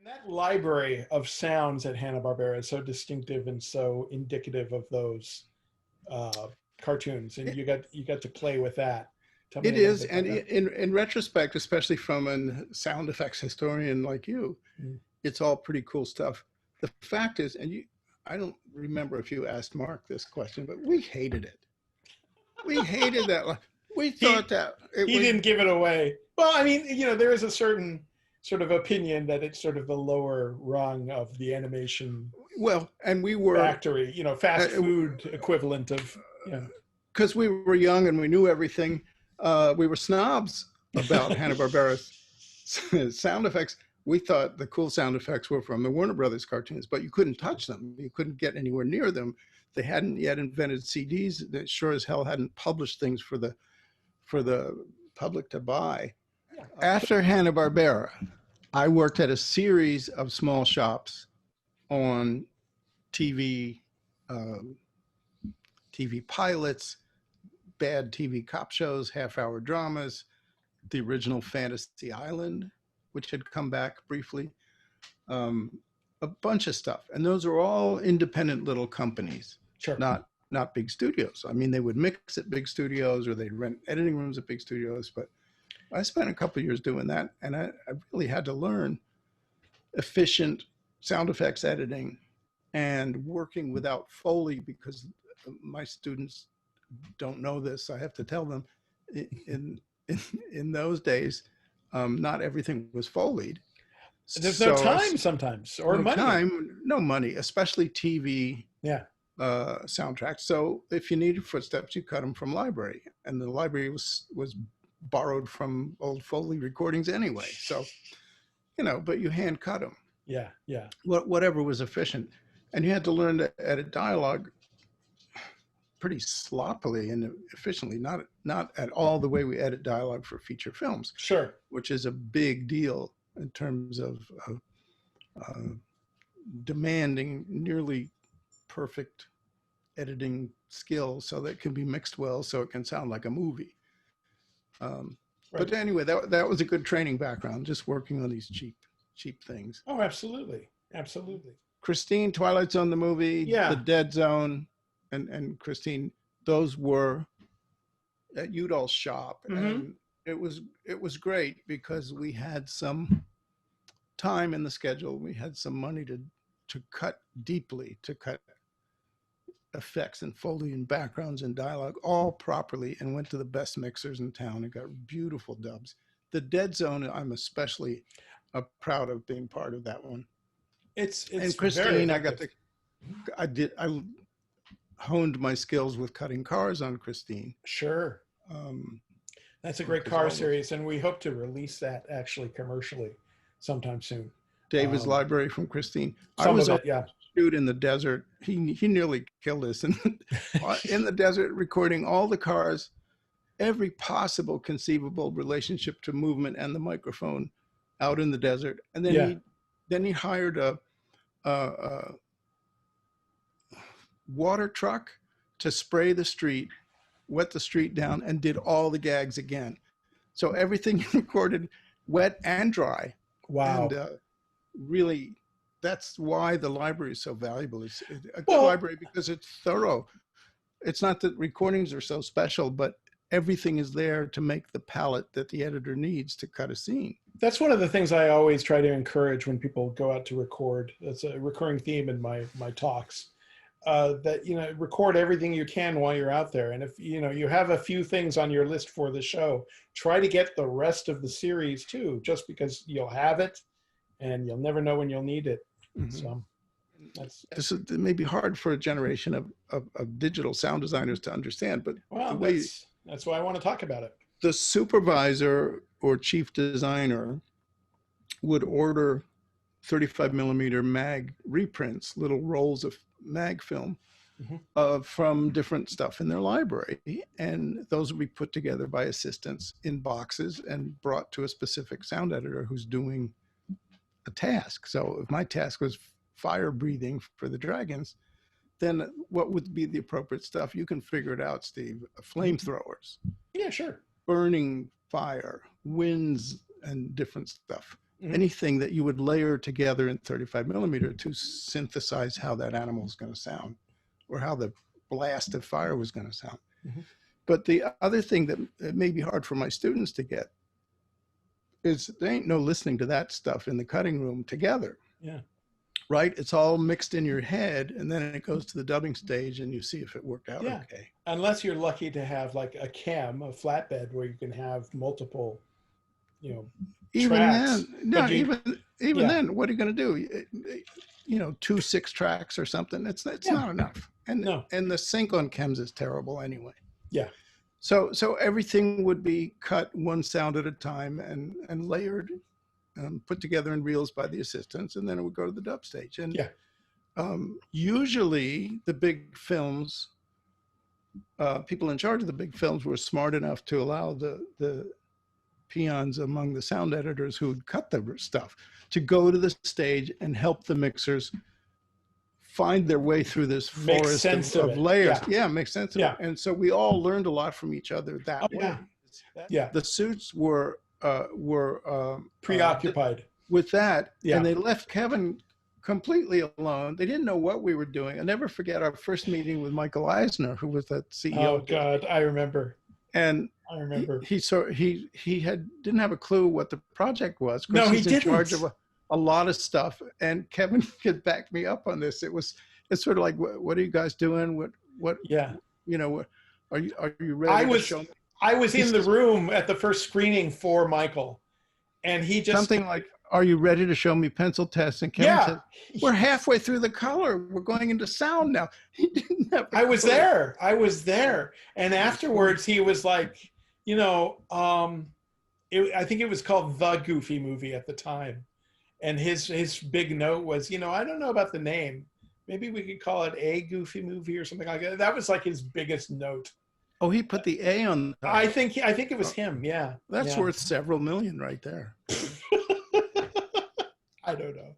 And that library of sounds at Hanna-Barbera is so distinctive and so indicative of those uh, cartoons, and It, you got to play with that. Tell me it a little is, bit and about that. in retrospect, especially from a sound effects historian like you, Mm. it's all pretty cool stuff. The fact is, I don't remember if you asked Mark this question, but we hated it. We hated that. We thought He that it he was didn't give it away. Well, I mean, there is a certain sort of opinion that it's sort of the lower rung of the animation well, and we were factory, fast food equivalent of, because we were young and we knew everything. We were snobs about Hanna-Barbera's sound effects. We thought the cool sound effects were from the Warner Brothers cartoons, but you couldn't touch them. You couldn't get anywhere near them. They hadn't yet invented CDs. They sure as hell hadn't published things for the public to buy. yeah. After Hanna-Barbera, I worked at a series of small shops on TV, um, TV pilots, bad TV cop shows, half-hour dramas, the original Fantasy Island, which had come back briefly, um, a bunch of stuff. And those are all independent little companies, Sure. not big studios. I mean, they would mix at big studios or they'd rent editing rooms at big studios. But I spent a couple of years doing that, and I really had to learn efficient sound effects editing and working without Foley because my students don't know this. I have to tell them in in those days, not everything was Foleyed. There's no So time sometimes, or no money. time, no money, especially TV Yeah. soundtracks. So if you needed footsteps, you cut them from library, and the library was borrowed from old Foley recordings anyway. So but you hand cut them. Yeah. Yeah. Whatever was efficient, and you had to learn to edit dialogue pretty sloppily and efficiently, not at all the way we edit dialogue for feature films, Sure. which is a big deal in terms of uh, demanding nearly perfect editing skills so that it can be mixed well so it can sound like a movie. Right. But anyway, that was a good training background, just working on these cheap things. Oh, absolutely. Absolutely. Christine, Twilight Zone, the movie, The Yeah. Dead Zone, and Christine, those were at Udall's shop, Mm-hmm. and it was great because we had some time in the schedule. We had some money to cut deeply, to cut effects and Foley and backgrounds and dialogue all properly, and went to the best mixers in town and got beautiful dubs. The Dead Zone, I'm especially proud of being part of that one. It's And very Christine, effective. I honed my skills with cutting cars on Christine. Sure. Um, That's a great because car all those series, and we hope to release that actually commercially sometime soon. David's Um, library from Christine. I some was of on it, yeah. a shoot in the desert. He nearly killed us in the desert, recording all the cars, every possible conceivable relationship to movement and the microphone out in the desert. And then Yeah. he hired a water truck to spray the street, wet the street down, and did all the gags again. So everything recorded wet and dry. And Wow. really, that's why the library is so valuable. It's a good Well, library because it's thorough. It's not that recordings are so special, but everything is there to make the palette that the editor needs to cut a scene. that's one of the things I always try to encourage when people go out to record. That's a recurring theme in my talks. That record everything you can while you're out there, and if you have a few things on your list for the show, try to get the rest of the series too, just because you'll have it and you'll never know when you'll need it. Mm-hmm. So that's It may be hard for a generation of digital sound designers to understand, but well, the way that's why I want to talk about it. the supervisor or chief designer would order 35 millimeter mag reprints, little rolls of mag film from different stuff in their library. And those would be put together by assistants in boxes and brought to a specific sound editor who's doing a task. So if my task was fire breathing for the dragons, then what would be the appropriate stuff? You can figure it out, Steve. Flamethrowers, Yeah, sure. burning fire, winds, and different stuff. Mhm. anything that you would layer together in 35 millimeter to synthesize how that animal is going to sound or how the blast of fire was going to sound. Mhm. But the other thing that it may be hard for my students to get is they ain't no listening to that stuff in the cutting room together. Yeah. Right? It's all mixed in your head, and then it goes to the dubbing stage, and you see if it worked out Yeah. okay. Unless you're lucky to have like a cam, a flatbed where you can have multiple, you know, Even tracks. then, no, But you, even yeah, then, what are you going to do? You know, 2 6 tracks or something. It's yeah, not enough, no, and the sync on chems is terrible anyway. yeah, So everything would be cut one sound at a time and layered, put together in reels by the assistants, and then it would go to the dub stage. And yeah, usually the big films, people in charge of the big films were smart enough to allow the peons among the sound editors who would cut the stuff to go to the stage and help the mixers find their way through this make forest sense of it. layers. Yeah, Yeah, make sense of yeah, it. And so we all learned a lot from each other that oh way. yeah, yeah. The suits were Preoccupied. with that, Yeah. and they left Kevin completely alone. They didn't know what we were doing. I never forget our first meeting with Michael Eisner, who was the CEO. Oh God, I remember. And I remember. he didn't have a clue what the project was. No, he he's didn't. in charge of a lot of stuff. And Kevin could back me up on this. It's sort of like, what are you guys doing? What Yeah. you know, are you ready to show me? I was in the room at the first screening for Michael, and he just Something like, are you ready to show me pencil tests? And Kevin yeah. said, we're halfway through the color. We're going into sound now. He didn't have a I was clue. there. I was there. And afterwards he was like, you know, I think it was called The Goofy Movie at the time. And his big note was, you know, I don't know about the name. Maybe we could call it A Goofy Movie or something like that. That was like his biggest note. Oh, he put the A on the top. I think it was him. Yeah. That's yeah. worth several million right there. I don't know.